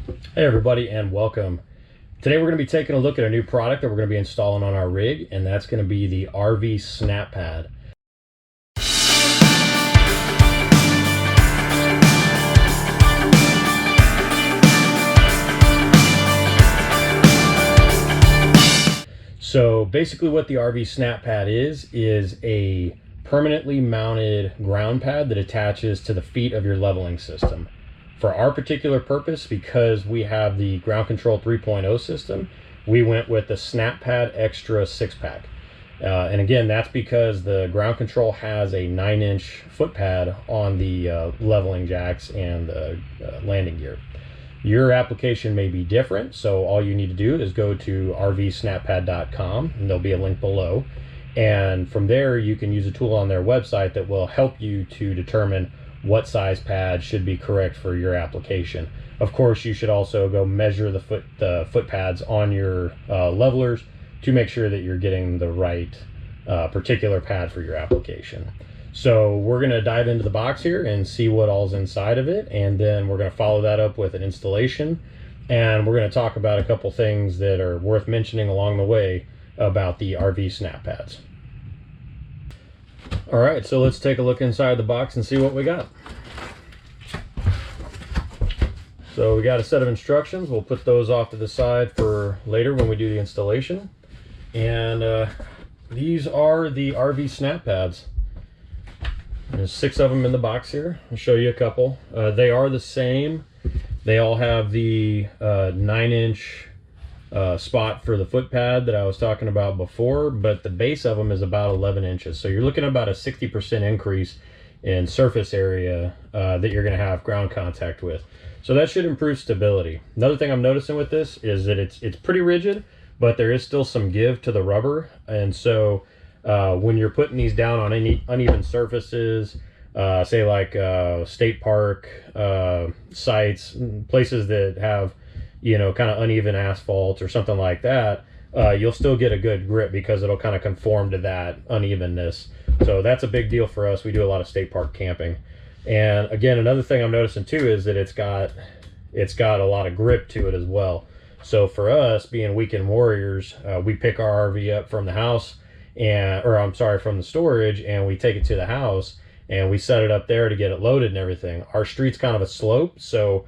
Hey everybody, and welcome. Today we're going to be taking a look at a new product that we're going to be installing on our rig, and that's going to be the RV SnapPad. So basically what the RV SnapPad is a permanently mounted ground pad that attaches to the feet of your leveling system. For our particular purpose, because we have the Ground Control 3.0 system, we went with the SnapPad XTRA 6-pack. And again, that's because the Ground Control has a 9-inch foot pad on the leveling jacks and the landing gear. Your application may be different, so all you need to do is go to rvsnappad.com, and there'll be a link below. And from there, you can use a tool on their website that will help you to determine what size pad should be correct for your application. Of course, you should also go measure the foot pads on your levelers to make sure that you're getting the right particular pad for your application. So we're going to dive into the box here and see what all's inside of it, and then we're going to follow that up with an installation, and we're going to talk about a couple things that are worth mentioning along the way about the RV SnapPads. All right, so let's take a look inside the box and see what we got. So we got a set of instructions. We'll put those off to the side for later when we do the installation. And these are the RV SnapPads. There's 6 of them in the box here. I'll show you a couple. They are the same. They all have the 9-inch spot for the foot pad that I was talking about before, but the base of them is about 11 inches. So you're looking at about a 60% increase in surface area that you're going to have ground contact with. So that should improve stability. Another thing I'm noticing with this is that it's pretty rigid, but there is still some give to the rubber. And so when you're putting these down on any uneven surfaces, say like state park sites, places that have, you know, kind of uneven asphalt or something like that, you'll still get a good grip because it'll kind of conform to that unevenness. So that's a big deal for us. We do a lot of state park camping. And again, another thing I'm noticing too is that it's got a lot of grip to it as well. So for us, being weekend warriors, we pick our RV up from the house, from the storage, and we take it to the house and we set it up there to get it loaded and everything. Our street's kind of a slope, so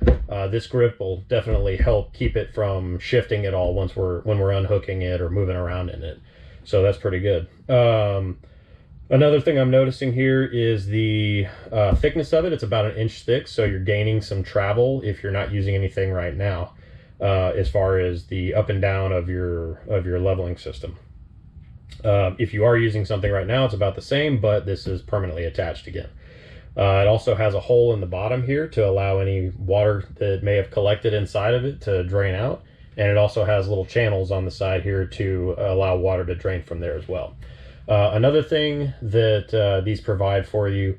this grip will definitely help keep it from shifting at all when we're unhooking it or moving around in it. So that's pretty good. Another thing I'm noticing here is the thickness of it. It's about 1 inch thick, so you're gaining some travel if you're not using anything right now, as far as the up and down of your leveling system. If you are using something right now, it's about the same, but this is permanently attached again. It also has a hole in the bottom here to allow any water that may have collected inside of it to drain out. And it also has little channels on the side here to allow water to drain from there as well. Another thing that these provide for you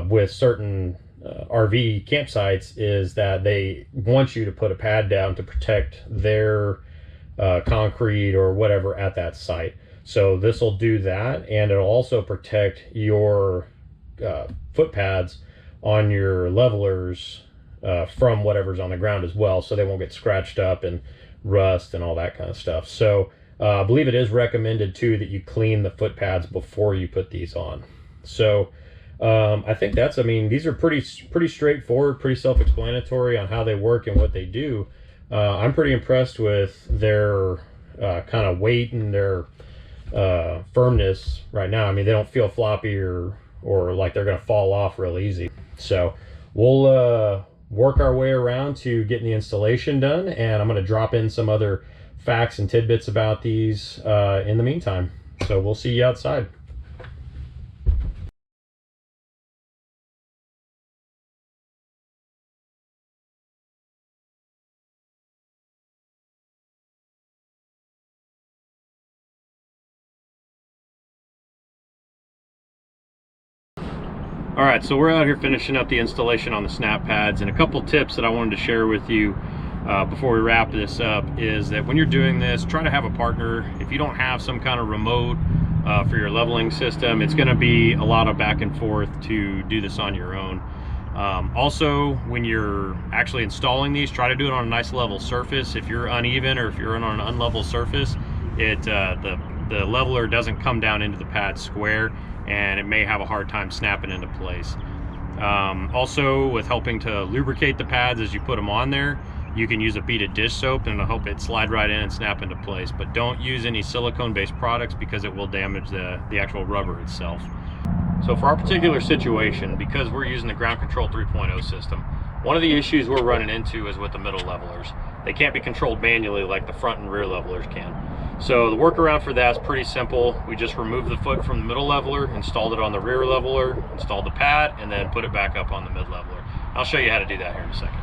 with certain RV campsites is that they want you to put a pad down to protect their concrete or whatever at that site. So this will do that, and it'll also protect your foot pads on your levelers from whatever's on the ground as well, so they won't get scratched up and rust and all that kind of stuff. So I believe it is recommended too that you clean the foot pads before you put these on. So I think these are pretty straightforward, pretty self-explanatory on how they work and what they do. I'm pretty impressed with their kind of weight and their firmness right now. I mean, they don't feel floppy or like they're going to fall off real easy. So we'll work our way around to getting the installation done, and I'm going to drop in some other facts and tidbits about these in the meantime. So we'll see you outside. All right, so we're out here finishing up the installation on the SnapPads, and a couple tips that I wanted to share with you before we wrap this up is that when you're doing this, try to have a partner. If you don't have some kind of remote for your leveling system, it's going to be a lot of back and forth to do this on your own. Also, when you're actually installing these, try to do it on a nice level surface. If you're uneven or if you're on an unlevel surface, the leveler doesn't come down into the pad square, and it may have a hard time snapping into place. Also, with helping to lubricate the pads as you put them on there, you can use a beaded dish soap and it'll help it slide right in and snap into place. But don't use any silicone-based products because it will damage the actual rubber itself. So for our particular situation, because we're using the Ground Control 3.0 system, one of the issues we're running into is with the middle levelers. They can't be controlled manually like the front and rear levelers can. So the workaround for that is pretty simple. We just removed the foot from the middle leveler, installed it on the rear leveler, installed the pad, and then put it back up on the mid leveler. I'll show you how to do that here in a second.